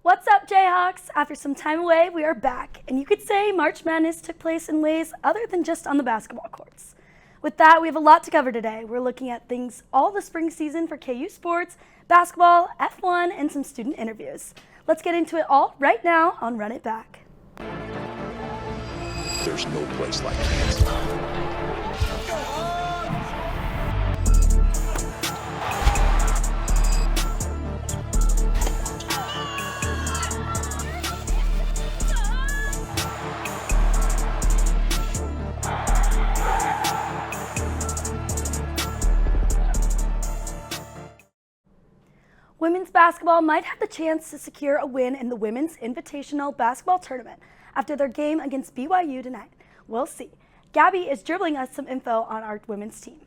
What's up, Jayhawks? After some time away, we are back, and you could say March Madness took place in ways other than just on the basketball courts. With that, we have a lot to cover today. We're looking at things all the spring season for KU sports, basketball, F1, and some student interviews. Let's get into it all right now on Run It Back. There's no place like Kansas. Women's basketball might have the chance to secure a win in the Women's Invitational Basketball Tournament after their game against BYU tonight. We'll see. Gabby is dribbling us some info on our women's team.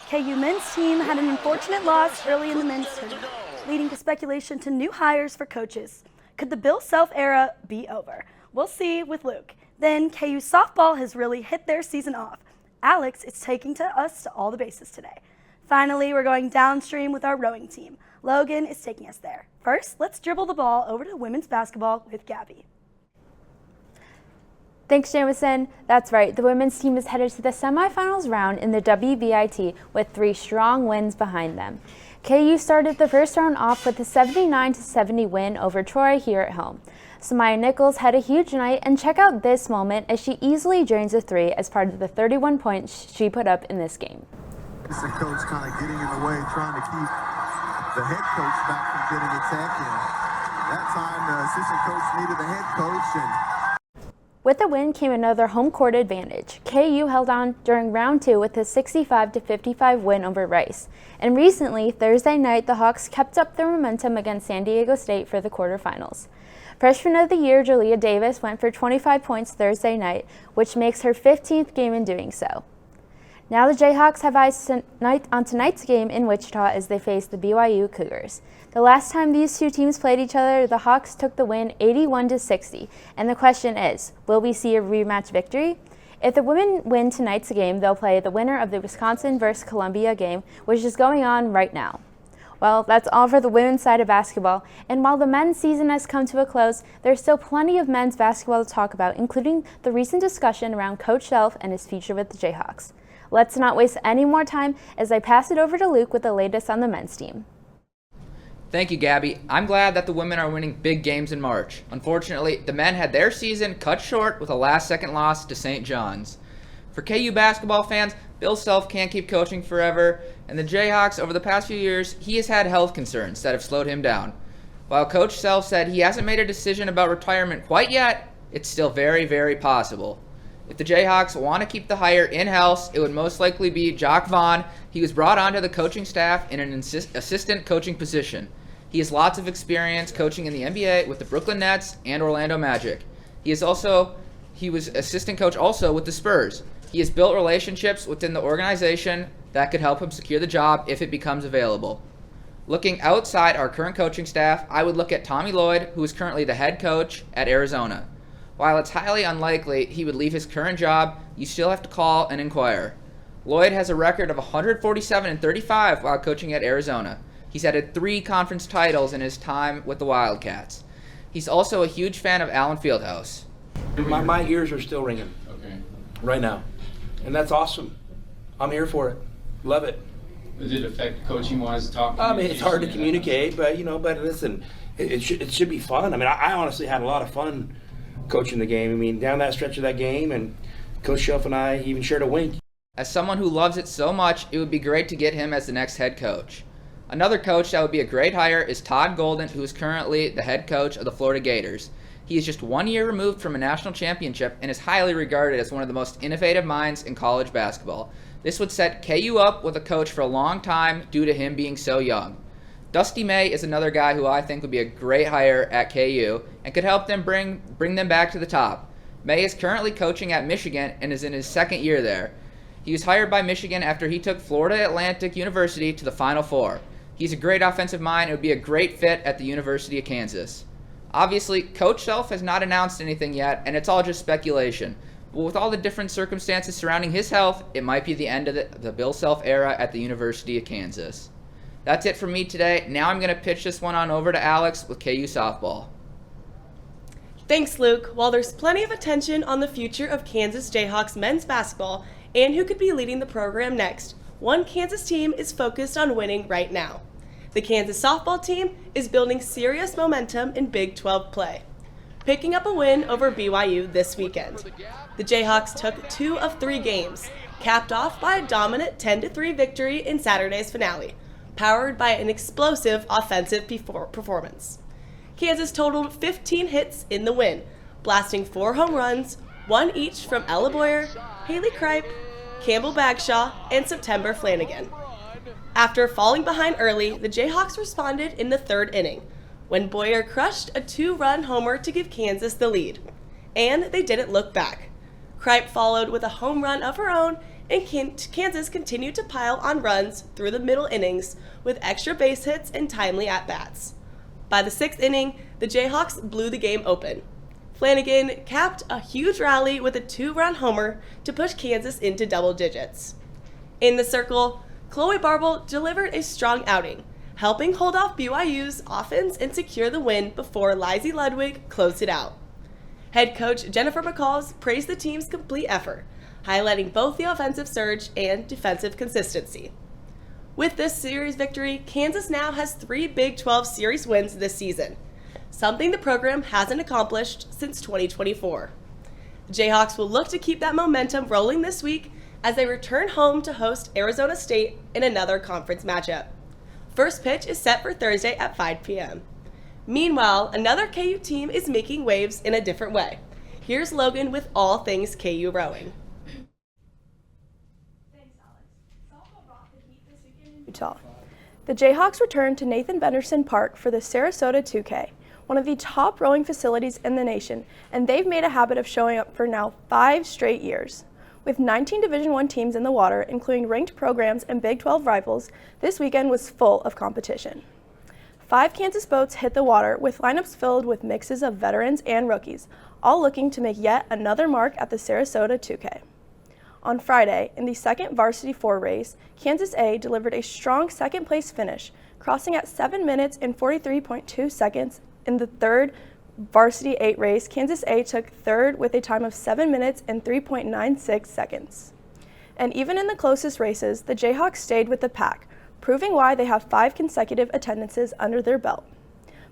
KU men's team had an unfortunate loss early in the men's tournament, leading to speculation to new hires for coaches. Could the Bill Self era be over? We'll see with Luke. Then KU softball has really hit their season off. Alex is taking us to all the bases today. Finally, we're going downstream with our rowing team. Logan is taking us there. First, let's dribble the ball over to women's basketball with Gabby. Thanks, Jamison. That's right. The women's team is headed to the semifinals round in the WBIT with 3 strong wins behind them. KU started the first round off with a 79-70 win over Troy here at home. Samaya Nichols had a huge night, and check out this moment as she easily drains a 3 as part of the 31 points she put up in this game. Assistant coach kind of getting in the way, trying to keep the head coach back from getting a tech, and that time the assistant coach needed the head coach. And with the win came another home court advantage. KU held on during round 2 with a 65-55 win over Rice. And recently, Thursday night, the Hawks kept up their momentum against San Diego State for the quarterfinals. Freshman of the year, Julia Davis, went for 25 points Thursday night, which makes her 15th game in doing so. Now the Jayhawks have eyes on tonight's game in Wichita as they face the BYU Cougars. The last time these two teams played each other, the Hawks took the win 81-60, and the question is, will we see a rematch victory? If the women win tonight's game, they'll play the winner of the Wisconsin vs. Columbia game, which is going on right now. Well, that's all for the women's side of basketball, and while the men's season has come to a close, there's still plenty of men's basketball to talk about, including the recent discussion around Coach Self and his future with the Jayhawks. Let's not waste any more time as I pass it over to Luke with the latest on the men's team. Thank you, Gabby. I'm glad that the women are winning big games in March. Unfortunately, the men had their season cut short with a last-second loss to St. John's. For KU basketball fans, Bill Self can't keep coaching forever, and the Jayhawks, over the past few years, he has had health concerns that have slowed him down. While Coach Self said he hasn't made a decision about retirement quite yet, it's still very, very possible. If the Jayhawks want to keep the hire in-house, it would most likely be Jock Vaughn. He was brought onto the coaching staff in an assistant coaching position. He has lots of experience coaching in the NBA with the Brooklyn Nets and Orlando Magic. He was assistant coach also with the Spurs. He has built relationships within the organization that could help him secure the job if it becomes available. Looking outside our current coaching staff, I would look at Tommy Lloyd, who is currently the head coach at Arizona. While it's highly unlikely he would leave his current job, you still have to call and inquire. Lloyd has a record of 147-35 while coaching at Arizona. He's added 3 conference titles in his time with the Wildcats. He's also a huge fan of Allen Fieldhouse. My ears are still ringing right now, and that's awesome. I'm here for it. Love it. Does it affect coaching-wise, talking? I mean, it's hard to communicate, but listen, it should be fun. I mean, I honestly had a lot of fun coaching the game. I mean, down that stretch of that game, and Coach Shelf and I even shared a wink. As someone who loves it so much, it would be great to get him as the next head coach. Another coach that would be a great hire is Todd Golden, who is currently the head coach of the Florida Gators. He is just 1 year removed from a national championship and is highly regarded as one of the most innovative minds in college basketball. This would set KU up with a coach for a long time due to him being so young. Dusty May is another guy who I think would be a great hire at KU and could help them bring them back to the top. May is currently coaching at Michigan and is in his 2nd year there. He was hired by Michigan after he took Florida Atlantic University to the Final Four. He's a great offensive mind and would be a great fit at the University of Kansas. Obviously, Coach Self has not announced anything yet, and it's all just speculation. But with all the different circumstances surrounding his health, it might be the end of the Bill Self era at the University of Kansas. That's it from me today. Now I'm going to pitch this one on over to Alex with KU softball. Thanks, Luke. While there's plenty of attention on the future of Kansas Jayhawks men's basketball and who could be leading the program next, one Kansas team is focused on winning right now. The Kansas softball team is building serious momentum in Big 12 play, picking up a win over BYU this weekend. The Jayhawks took 2 of 3 games, capped off by a dominant 10-3 victory in Saturday's finale, powered by an explosive offensive performance. Kansas totaled 15 hits in the win, blasting 4 home runs, 1 each from Ella Boyer, Haley Kripe, Campbell Bagshaw, and September Flanagan. After falling behind early, the Jayhawks responded in the 3rd inning, when Boyer crushed a 2-run homer to give Kansas the lead. And they didn't look back. Kripe followed with a home run of her own, and Kansas continued to pile on runs through the middle innings with extra base hits and timely at-bats. By the 6th inning, the Jayhawks blew the game open. Flanagan capped a huge rally with a 2-run homer to push Kansas into double digits. In the circle, Chloe Barble delivered a strong outing, helping hold off BYU's offense and secure the win before Lizzie Ludwig closed it out. Head coach Jennifer McCalls praised the team's complete effort, highlighting both the offensive surge and defensive consistency. With this series victory, Kansas now has 3 Big 12 series wins this season, something the program hasn't accomplished since 2024. The Jayhawks will look to keep that momentum rolling this week as they return home to host Arizona State in another conference matchup. First pitch is set for Thursday at 5 p.m. Meanwhile, another KU team is making waves in a different way. Here's Logan with all things KU rowing. Utah. The Jayhawks returned to Nathan Benderson Park for the Sarasota 2K, one of the top rowing facilities in the nation, and they've made a habit of showing up for now 5 straight years. With 19 Division I teams in the water, including ranked programs and Big 12 rivals, this weekend was full of competition. 5 Kansas boats hit the water with lineups filled with mixes of veterans and rookies, all looking to make yet another mark at the Sarasota 2K. On Friday, in the second Varsity 4 race, Kansas A delivered a strong second-place finish, crossing at 7 minutes and 43.2 seconds. In the third Varsity 8 race, Kansas A took third with a time of 7 minutes and 3.96 seconds. And even in the closest races, the Jayhawks stayed with the pack, proving why they have 5 consecutive attendances under their belt.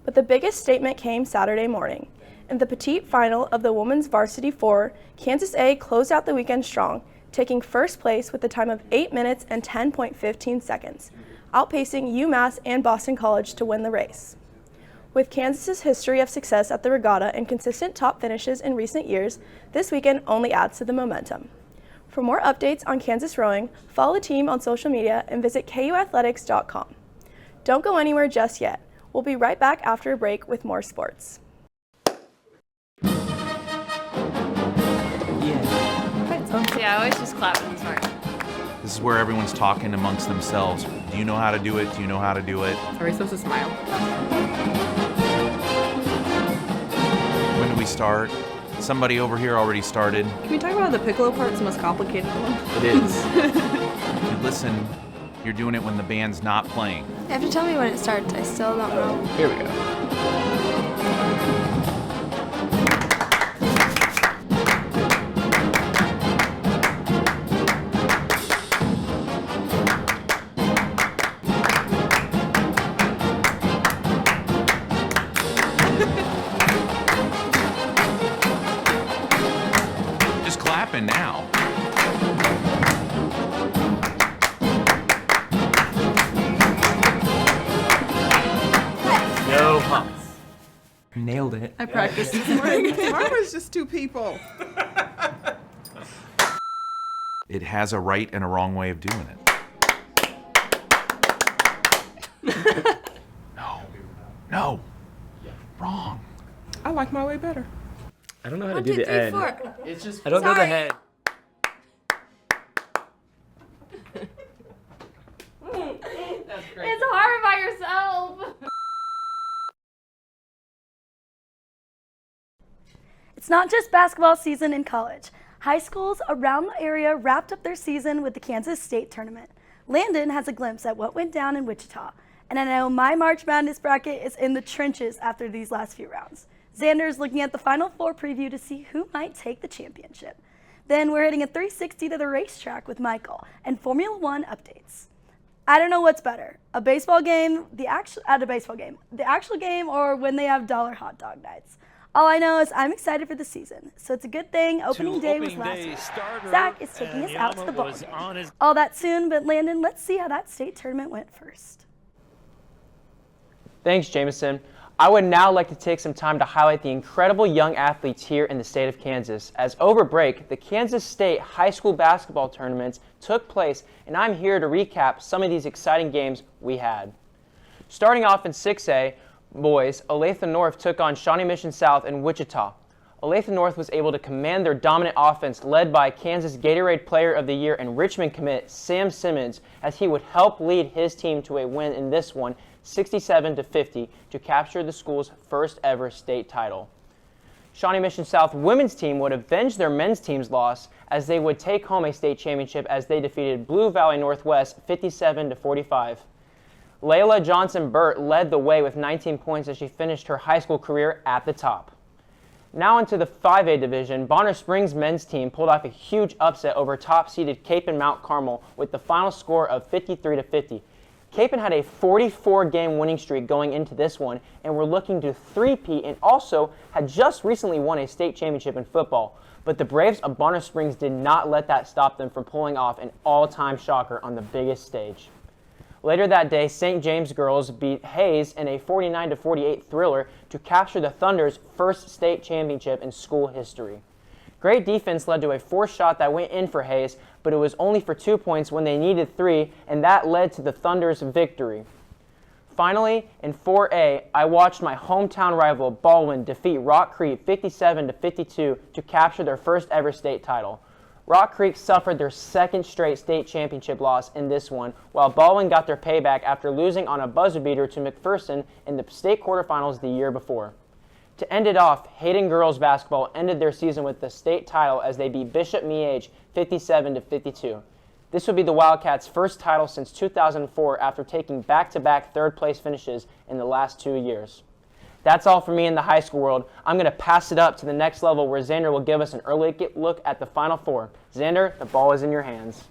But the biggest statement came Saturday morning. In the petite final of the Women's Varsity 4, Kansas A closed out the weekend strong, taking first place with a time of 8 minutes and 10.15 seconds, outpacing UMass and Boston College to win the race. With Kansas's history of success at the regatta and consistent top finishes in recent years, this weekend only adds to the momentum. For more updates on Kansas rowing, follow the team on social media and visit kuathletics.com. Don't go anywhere just yet. We'll be right back after a break with more sports. Yeah, I always just clap when it's hard. This is where everyone's talking amongst themselves. Do you know how to do it? Do you know how to do it? Are we supposed to smile? When do we start? Somebody over here already started. Can we talk about how the piccolo part's the most complicated one? It is. If you listen, you're doing it when the band's not playing. You have to tell me when it starts. I still don't know. Here we go. Just clapping now. No humps. Nailed it. I practiced this morning. Karma's just 2 people. It has a right and a wrong way of doing it. No. Wrong. I like my way better. I don't know how to do the end. It's just. I don't know the head. That's great. It's hard by yourself. It's not just basketball season in college. High schools around the area wrapped up their season with the Kansas State Tournament. Landon has a glimpse at what went down in Wichita. And I know my March Madness bracket is in the trenches after these last few rounds. Xander's looking at the Final Four preview to see who might take the championship. Then we're hitting a 360 to the racetrack with Michael and Formula One updates. I don't know what's better, a baseball game, the actual game, or when they have dollar hot dog nights. All I know is I'm excited for the season, so it's a good thing opening day was last week. Zach is taking us out to the ball game. All that soon, but Landon, let's see how that state tournament went first. Thanks, Jameson. I would now like to take some time to highlight the incredible young athletes here in the state of Kansas. As over break, the Kansas State High School Basketball Tournaments took place, and I'm here to recap some of these exciting games we had. Starting off in 6A, boys, Olathe North took on Shawnee Mission South in Wichita. Olathe North was able to command their dominant offense led by Kansas Gatorade Player of the Year and Richmond commit Sam Simmons, as he would help lead his team to a win in this one, 67-50, to capture the school's first ever state title. Shawnee Mission South women's team would avenge their men's team's loss as they would take home a state championship as they defeated Blue Valley Northwest 57-45. Layla Johnson-Burt led the way with 19 points as she finished her high school career at the top. Now into the 5A division, Bonner Springs men's team pulled off a huge upset over top-seeded Cape and Mount Carmel with the final score of 53-50. Capen had a 44-game winning streak going into this one and were looking to three-peat and also had just recently won a state championship in football. But the Braves of Bonner Springs did not let that stop them from pulling off an all-time shocker on the biggest stage. Later that day, St. James girls beat Hayes in a 49-48 thriller to capture the Thunder's first state championship in school history. Great defense led to a forced shot that went in for Hayes, but it was only for 2 points when they needed 3, and that led to the Thunder's victory. Finally, in 4A, I watched my hometown rival Baldwin defeat Rock Creek 57-52 to capture their first ever state title. Rock Creek suffered their second straight state championship loss in this one, while Baldwin got their payback after losing on a buzzer beater to McPherson in the state quarterfinals the year before. To end it off, Hayden girls basketball ended their season with the state title as they beat Bishop Miege 57-52. This would be the Wildcats' first title since 2004 after taking back-to-back third-place finishes in the last 2 years. That's all for me in the high school world. I'm going to pass it up to the next level where Xander will give us an early look at the Final Four. Xander, the ball is in your hands.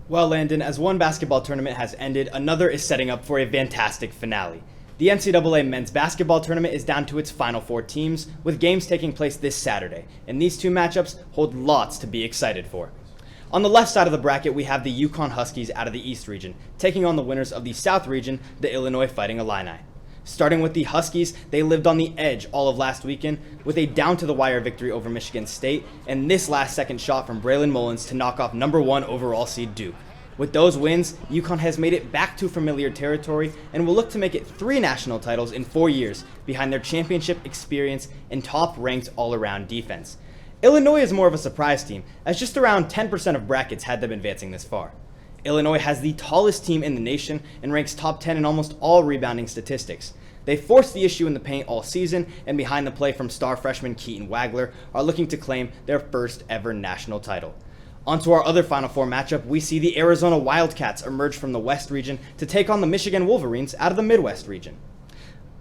Well, Landon, as one basketball tournament has ended, another is setting up for a fantastic finale. The NCAA men's basketball tournament is down to its final 4 teams, with games taking place this Saturday, and these 2 matchups hold lots to be excited for. On the left side of the bracket, we have the Yukon Huskies out of the East region, taking on the winners of the South region, the Illinois Fighting Illini. Starting with the Huskies, they lived on the edge all of last weekend with a down-to-the-wire victory over Michigan State, and this last-second shot from Braylon Mullins to knock off number 1 overall seed Duke. With those wins, UConn has made it back to familiar territory and will look to make it 3 national titles in 4 years behind their championship experience and top-ranked all-around defense. Illinois is more of a surprise team, as just around 10% of brackets had them advancing this far. Illinois has the tallest team in the nation and ranks top 10 in almost all rebounding statistics. They forced the issue in the paint all season, and behind the play from star freshman Keaton Wagler are looking to claim their first ever national title. Onto our other Final Four matchup, we see the Arizona Wildcats emerge from the West region to take on the Michigan Wolverines out of the Midwest region.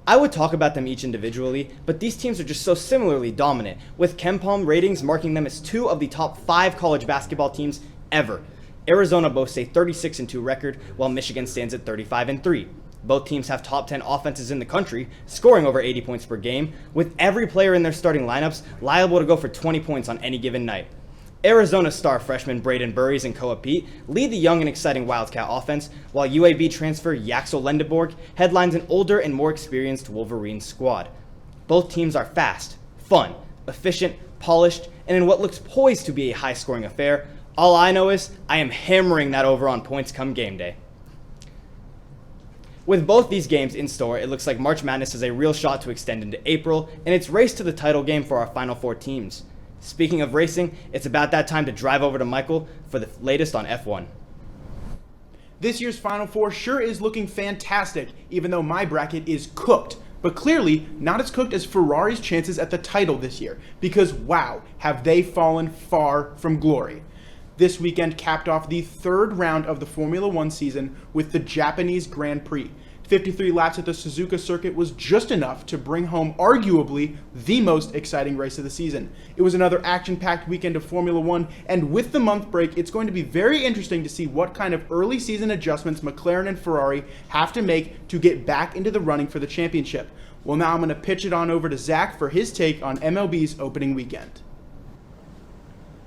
I would talk about them each individually, but these teams are just so similarly dominant, with KenPom ratings marking them as 2 of the top 5 college basketball teams ever. Arizona boasts a 36-2 record, while Michigan stands at 35-3. Both teams have top 10 offenses in the country, scoring over 80 points per game, with every player in their starting lineups liable to go for 20 points on any given night. Arizona star freshmen Braden Burries and Koa Pete lead the young and exciting Wildcat offense, while UAB transfer Yaxel Lendeborg headlines an older and more experienced Wolverines squad. Both teams are fast, fun, efficient, polished, and in what looks poised to be a high-scoring affair. All I know is I am hammering that over on points come game day. With both these games in store, it looks like March Madness has a real shot to extend into April, and it's race to the title game for our Final Four teams. Speaking of racing, it's about that time to drive over to Michael for the latest on F1. This year's Final Four sure is looking fantastic, even though my bracket is cooked. But clearly, not as cooked as Ferrari's chances at the title this year, because wow, have they fallen far from glory. This weekend capped off the 3rd round of the Formula One season with the Japanese Grand Prix, 53 laps at the Suzuka circuit was just enough to bring home arguably the most exciting race of the season. It was another action-packed weekend of Formula One, and with the month break, it's going to be very interesting to see what kind of early season adjustments McLaren and Ferrari have to make to get back into the running for the championship. Well, now I'm going to pitch it on over to Zach for his take on MLB's opening weekend.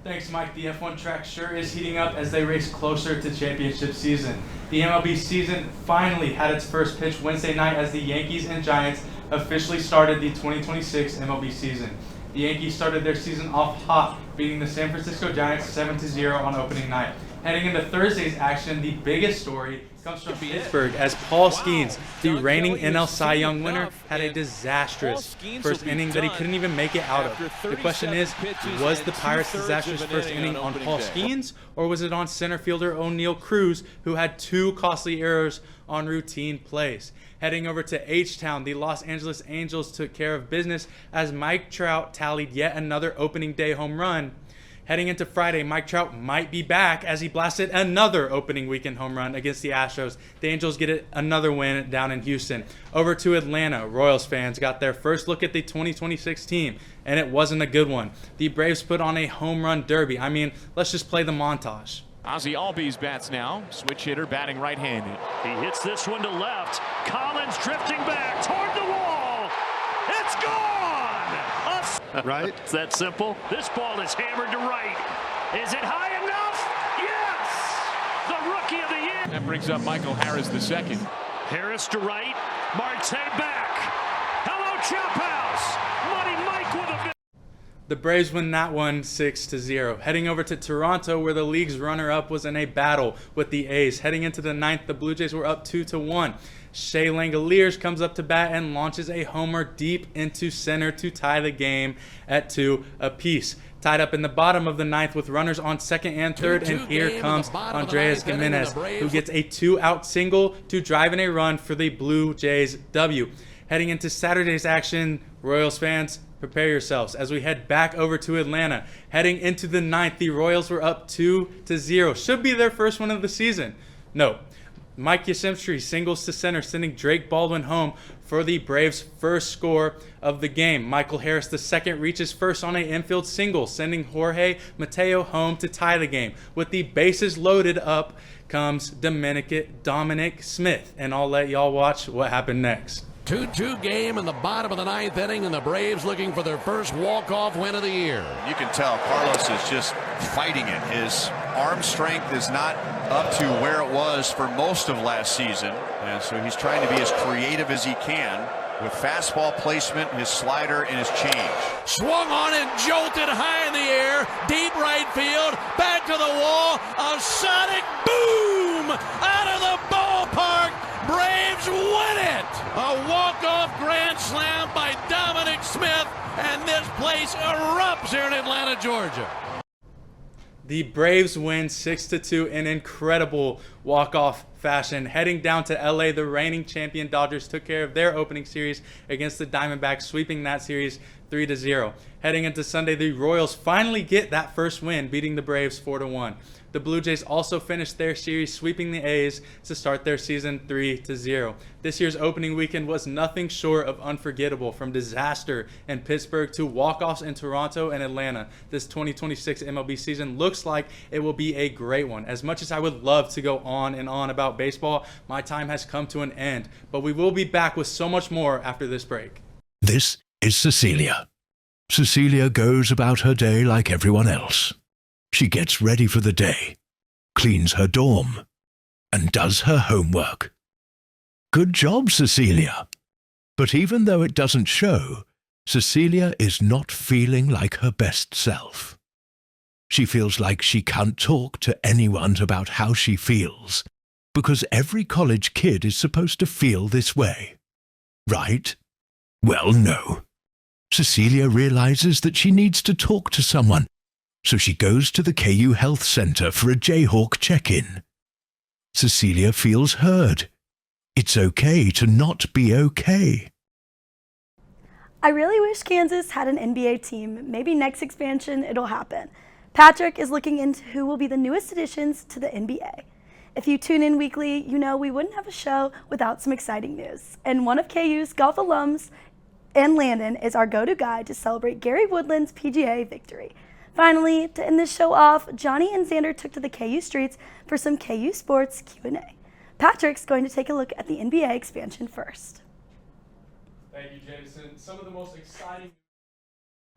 Thanks, Mike. The F1 track sure is heating up as they race closer to championship season. The MLB season finally had its first pitch Wednesday night as the Yankees and Giants officially started the 2026 MLB season. The Yankees started their season off hot, beating the San Francisco Giants 7-0 on opening night. Heading into Thursday's action, the biggest story comes from Pittsburgh as Paul Skeens, the reigning NL Cy Young winner, had a disastrous first inning that he couldn't even make it out of. The question is, was the Pirates' disastrous first inning on Paul Skeens, or was it on center fielder O'Neal Cruz, who had 2 costly errors on routine plays? Heading over to H-Town, the Los Angeles Angels took care of business as Mike Trout tallied yet another opening day home run. Heading into Friday, Mike Trout might be back as he blasted another opening weekend home run against the Astros. The Angels get another win down in Houston. Over to Atlanta, Royals fans got their first look at the 2026 team, and it wasn't a good one. The Braves put on a home run derby. I mean, let's just play the montage. Ozzie Albies bats now. Switch hitter batting right-handed. He hits this one to left. Collins drifting back toward the wall. It's gone! Right? It's that simple. This ball is hammered to right. Is it high enough? Yes! The rookie of the year. That brings up Michael Harris the second. Harris to right. Marte back. Hello, Chop House. Money Mike with a... The Braves win that one 6-0. Heading over to Toronto, where the league's runner-up was in a battle with the A's. Heading into the ninth, the Blue Jays were up 2-1. Shea Langoliers comes up to bat and launches a homer deep into center to tie the game at 2 apiece. Tied up in the bottom of the ninth with runners on second and third, and here comes Andres Gimenez, who gets a 2-out single to drive in a run for the Blue Jays W. Heading into Saturday's action, Royals fans, prepare yourselves as we head back over to Atlanta. Heading into the ninth, the Royals were up 2-0. Should be their first one of the season. No. Mike Yastrzemski singles to center, sending Drake Baldwin home for the Braves' first score of the game. Michael Harris II reaches first on an infield single, sending Jorge Mateo home to tie the game. With the bases loaded up comes Dominic Smith, and I'll let y'all watch what happened next. 2-2 game in the bottom of the ninth inning, and the Braves looking for their first walk-off win of the year. You can tell Carlos is just fighting it. His arm strength is not up to where it was for most of last season, and so he's trying to be as creative as he can with fastball placement, his slider, and his change. Swung on and jolted high in the air, deep right field, back to the wall, a sonic boom out of the ballpark. Braves win it! A walk-off grand slam by Dominic Smith, and this place erupts here in Atlanta, Georgia. The Braves win 6-2 in incredible walk-off fashion. Heading down to LA, the reigning champion Dodgers took care of their opening series against the Diamondbacks, sweeping that series 3-0. Heading into Sunday, the Royals finally get that first win, beating the Braves 4-1. The Blue Jays also finished their series sweeping the A's to start their season 3-0. This year's opening weekend was nothing short of unforgettable, from disaster in Pittsburgh to walk-offs in Toronto and Atlanta. This 2026 MLB season looks like it will be a great one. As much as I would love to go on and on about baseball, my time has come to an end. But we will be back with so much more after this break. This is Cecilia. Cecilia goes about her day like everyone else. She gets ready for the day, cleans her dorm, and does her homework. Good job, Cecilia. But even though it doesn't show, Cecilia is not feeling like her best self. She feels like she can't talk to anyone about how she feels, because every college kid is supposed to feel this way. Right? Well, no. Cecilia realizes that she needs to talk to someone, so she goes to the KU Health Center for a Jayhawk check-in. Cecilia feels heard. It's okay to not be okay. I really wish Kansas had an NBA team. Maybe next expansion it'll happen. Patrick is looking into who will be the newest additions to the NBA. If you tune in weekly, you know we wouldn't have a show without some exciting news. And one of KU's golf alums and Landon is our go-to guy to celebrate Gary Woodland's PGA victory. Finally, to end this show off, Johnny and Xander took to the KU streets for some KU Sports Q&A. Patrick's going to take a look at the NBA expansion first. Thank you, Jameson. Some of the most exciting...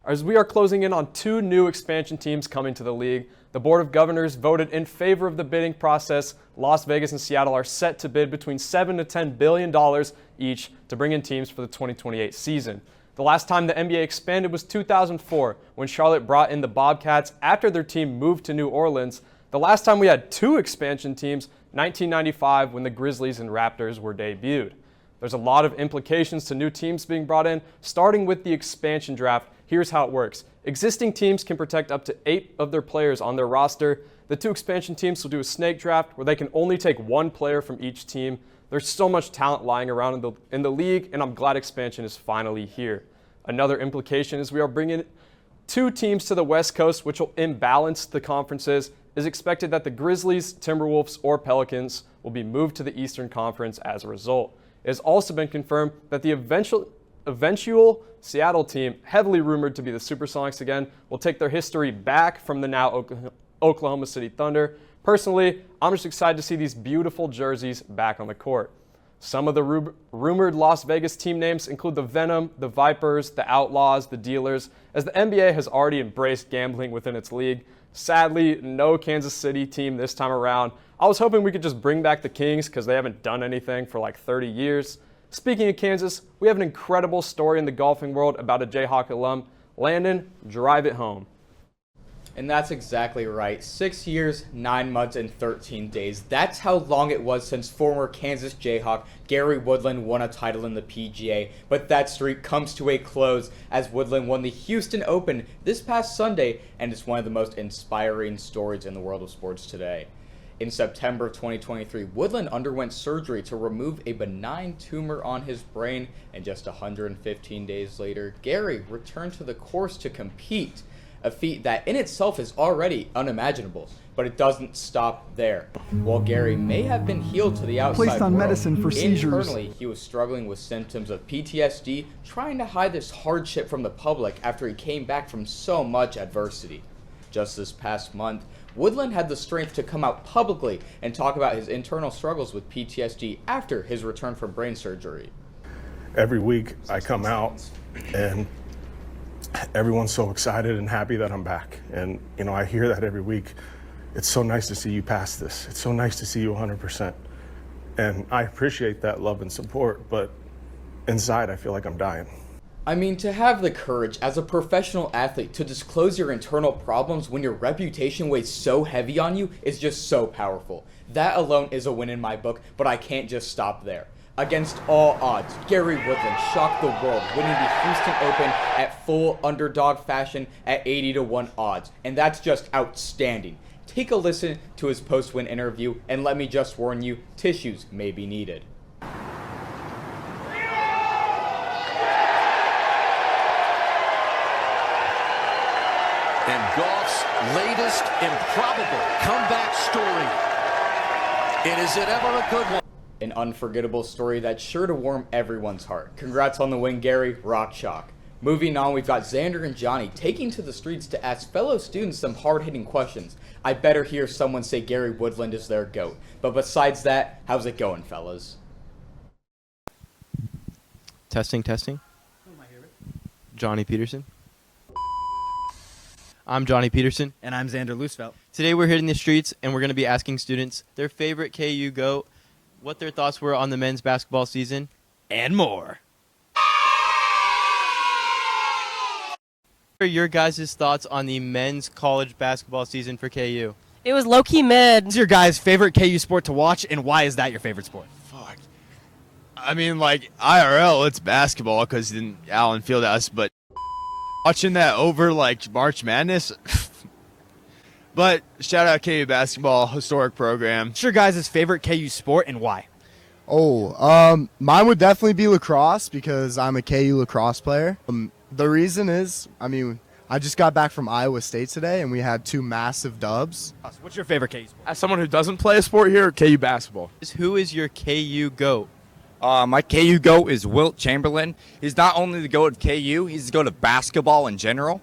As we are closing in on 2 new expansion teams coming to the league, the Board of Governors voted in favor of the bidding process. Las Vegas and Seattle are set to bid between $7 to $10 billion each to bring in teams for the 2028 season. The last time the NBA expanded was 2004, when Charlotte brought in the Bobcats after their team moved to New Orleans. The last time we had 2 expansion teams, 1995, when the Grizzlies and Raptors were debuted. There's a lot of implications to new teams being brought in, starting with the expansion draft. Here's how it works. Existing teams can protect up to 8 of their players on their roster. The 2 expansion teams will do a snake draft where they can only take 1 player from each team. There's so much talent lying around in the league, and I'm glad expansion is finally here. Another implication is we are bringing 2 teams to the West Coast, which will imbalance the conferences. It is expected that the Grizzlies, Timberwolves, or Pelicans will be moved to the Eastern Conference as a result. It has also been confirmed that the eventual Seattle team, heavily rumored to be the Supersonics again, will take their history back from the now Oklahoma City Thunder. Personally, I'm just excited to see these beautiful jerseys back on the court. Some of the rumored Las Vegas team names include the Venom, the Vipers, the Outlaws, the Dealers, as the NBA has already embraced gambling within its league. Sadly, no Kansas City team this time around. I was hoping we could just bring back the Kings because they haven't done anything for like 30 years. Speaking of Kansas, we have an incredible story in the golfing world about a Jayhawk alum. Landon, drive it home. And that's exactly right. 6 years, 9 months, and 13 days. That's how long it was since former Kansas Jayhawk Gary Woodland won a title in the PGA. But that streak comes to a close as Woodland won the Houston Open this past Sunday, and it's one of the most inspiring stories in the world of sports today. In September of 2023, Woodland underwent surgery to remove a benign tumor on his brain, and just 115 days later, Gary returned to the course to compete. A feat that in itself is already unimaginable, but it doesn't stop there. While Gary may have been healed to the outside placed on world, medicine for seizures. Internally, he was struggling with symptoms of PTSD, trying to hide this hardship from the public after he came back from so much adversity. Just this past month, Woodland had the strength to come out publicly and talk about his internal struggles with PTSD after his return from brain surgery. Every week I come out and everyone's so excited and happy that I'm back. And, you know, I hear that every week. It's so nice to see you past this. It's so nice to see you 100%. And I appreciate that love and support, but inside I feel like I'm dying. I mean, to have the courage as a professional athlete to disclose your internal problems when your reputation weighs so heavy on you is just so powerful. That alone is a win in my book, but I can't just stop there. Against all odds, Gary Woodland shocked the world, winning the Houston Open at full underdog fashion at 80-1 odds, and that's just outstanding. Take a listen to his post-win interview, and let me just warn you, tissues may be needed. And golf's latest improbable comeback story. And is it ever a good one? An unforgettable story that's sure to warm everyone's heart. Congrats on the win, Gary. Rock chalk. Moving on, we've got Xander and Johnny taking to the streets to ask fellow students some hard-hitting questions. I better hear someone say Gary Woodland is their GOAT. But besides that, how's it going, fellas? Testing. Johnny Peterson. I'm Johnny Peterson. And I'm Xander Loosefelt. Today we're hitting the streets and we're going to be asking students their favorite KU GOAT, what their thoughts were on the men's basketball season, and more. What are your guys' thoughts on the men's college basketball season for KU? It was low-key mid. What's your guys' favorite KU sport to watch, and why is that your favorite sport? Fuck. I mean, like, IRL, it's basketball because then Allen Field us, but watching that over, like, March Madness. But shout out KU basketball, historic program. What's your guys' favorite KU sport, and why? Mine would definitely be lacrosse because I'm a KU lacrosse player. The reason is, I mean, I just got back from Iowa State today, and we had 2 massive dubs. What's your favorite KU sport? As someone who doesn't play a sport here, KU basketball. Who is your KU GOAT? My KU GOAT is Wilt Chamberlain. He's not only the GOAT of KU, he's the GOAT of basketball in general.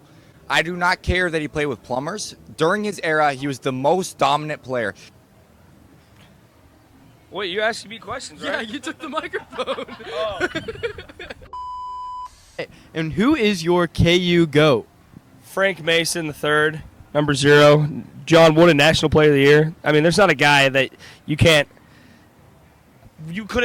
I do not care that he played with plumbers. During his era, he was the most dominant player. Wait, you asking me questions, right? Yeah, you took the microphone. And who is your KU GOAT? Frank Mason III, number 0. John Wooden, National Player of the Year. I mean, there's not a guy that you couldn't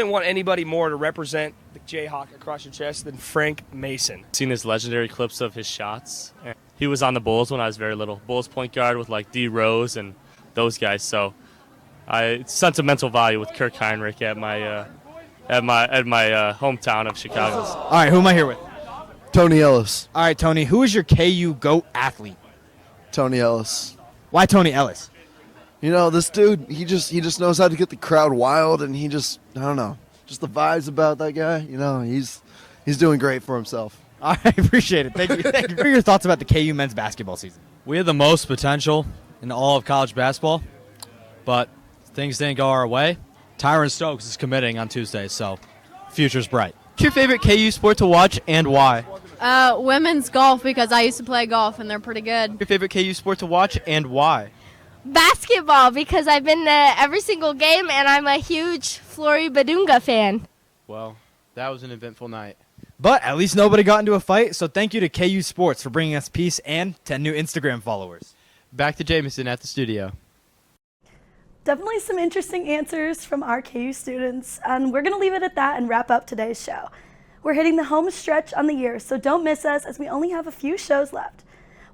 want anybody more to represent the Jayhawk across your chest than Frank Mason. Seen his legendary clips of his shots. He was on the Bulls when I was very little. Bulls point guard with like D Rose and those guys. So sentimental value with Kirk Heinrich at my hometown of Chicago. All right, who am I here with? Tony Ellis. All right, Tony, who is your KU GOAT athlete? Tony Ellis. Why Tony Ellis? You know, this dude, he just knows how to get the crowd wild, and I don't know, just the vibes about that guy. You know, he's doing great for himself. I appreciate it. Thank you. Thank you. What are your thoughts about the KU men's basketball season? We had the most potential in all of college basketball, but things didn't go our way. Tyron Stokes is committing on Tuesday, so future's bright. What's your favorite KU sport to watch and why? Women's golf, because I used to play golf and they're pretty good. Your favorite KU sport to watch and why? Basketball, because I've been to every single game and I'm a huge Flory Badunga fan. Well, that was an eventful night. But at least nobody got into a fight, so thank you to KU Sports for bringing us peace and 10 new Instagram followers. Back to Jameson at the studio. Definitely some interesting answers from our KU students, and we're going to leave it at that and wrap up today's show. We're hitting the home stretch on the year, so don't miss us as we only have a few shows left.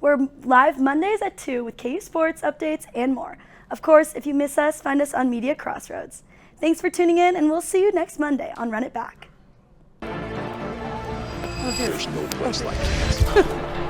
We're live Mondays at 2 with KU Sports updates and more. Of course, if you miss us, find us on Media Crossroads. Thanks for tuning in, and we'll see you next Monday on Run It Back. There's no place like Kansas.